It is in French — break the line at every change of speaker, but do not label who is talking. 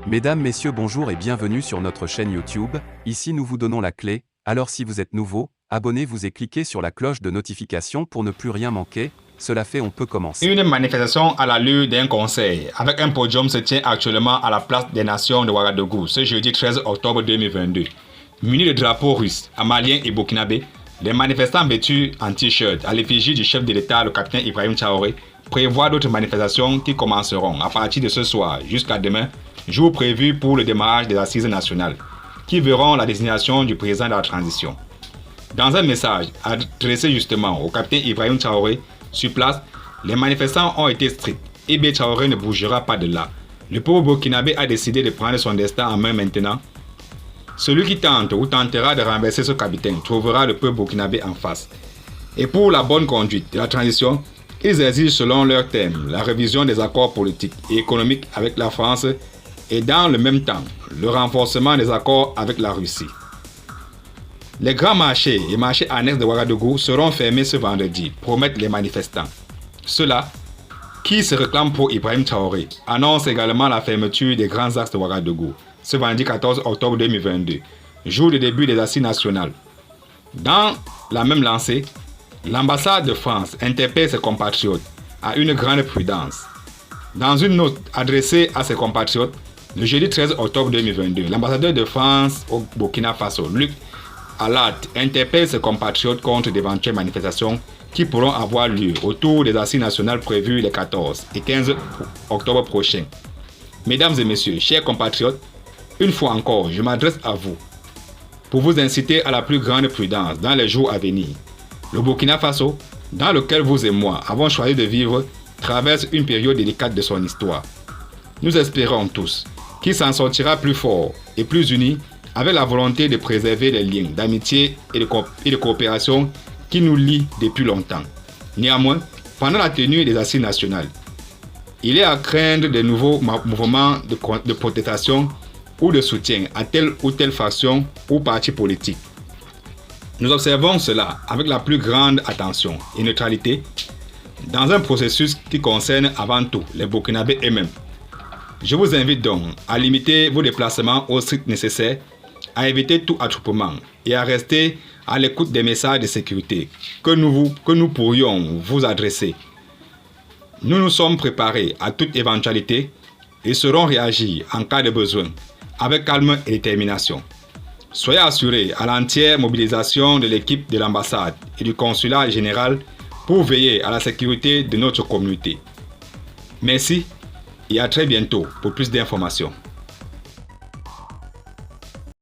Mesdames, Messieurs, bonjour et bienvenue sur notre chaîne YouTube. Ici nous vous donnons la clé, alors si vous êtes nouveau, abonnez-vous et cliquez sur la cloche de notification pour ne plus rien manquer. Cela fait, on peut commencer.
Une manifestation à l'allure d'un conseil avec un podium se tient actuellement à la place des Nations de Ouagadougou ce jeudi 13 octobre 2022. Munis de drapeaux russes, amaliens et burkinabés, les manifestants vêtus en t-shirt à l'effigie du chef de l'État, le capitaine Ibrahim Traoré, prévoient d'autres manifestations qui commenceront à partir de ce soir jusqu'à demain, jour prévu pour le démarrage des assises nationales, qui verront la désignation du président de la transition. Dans un message adressé justement au capitaine Ibrahim Traoré, sur place, les manifestants ont été stricts. Ibé Traoré ne bougera pas de là. Le peuple burkinabé a décidé de prendre son destin en main maintenant. Celui qui tente ou tentera de renverser ce capitaine trouvera le peuple burkinabé en face. Et pour la bonne conduite de la transition, ils exigent selon leur thème la révision des accords politiques et économiques avec la France et dans le même temps le renforcement des accords avec la Russie. Les grands marchés et marchés annexes de Ouagadougou seront fermés ce vendredi, promettent les manifestants. Ceux-là, qui se réclament pour Ibrahim Traoré, annoncent également la fermeture des grands axes de Ouagadougou, ce vendredi 14 octobre 2022, jour de début des assises nationales. Dans la même lancée, l'ambassade de France interpelle ses compatriotes à une grande prudence. Dans une note adressée à ses compatriotes, le jeudi 13 octobre 2022, l'ambassadeur de France au Burkina Faso, Luc Alat, interpelle ses compatriotes contre d'éventuelles manifestations qui pourront avoir lieu autour des assises nationales prévues les 14 et 15 octobre prochains. Mesdames et messieurs, chers compatriotes, une fois encore, je m'adresse à vous pour vous inciter à la plus grande prudence dans les jours à venir. Le Burkina Faso, dans lequel vous et moi avons choisi de vivre, traverse une période délicate de son histoire. Nous espérons tous qu'il s'en sortira plus fort et plus uni avec la volonté de préserver les liens d'amitié et de coopération qui nous lient depuis longtemps. Néanmoins, pendant la tenue des assises nationales, il est à craindre de nouveaux mouvements de protestation ou de soutien à telle ou telle faction ou parti politique. Nous observons cela avec la plus grande attention et neutralité dans un processus qui concerne avant tout les Burkinabés eux-mêmes. Je vous invite donc à limiter vos déplacements au strict nécessaire, à éviter tout attroupement et à rester à l'écoute des messages de sécurité que nous pourrions vous adresser. Nous nous sommes préparés à toute éventualité et saurons réagir en cas de besoin avec calme et détermination. Soyez assurés à l'entière mobilisation de l'équipe de l'ambassade et du consulat général pour veiller à la sécurité de notre communauté. Merci et à très bientôt pour plus d'informations.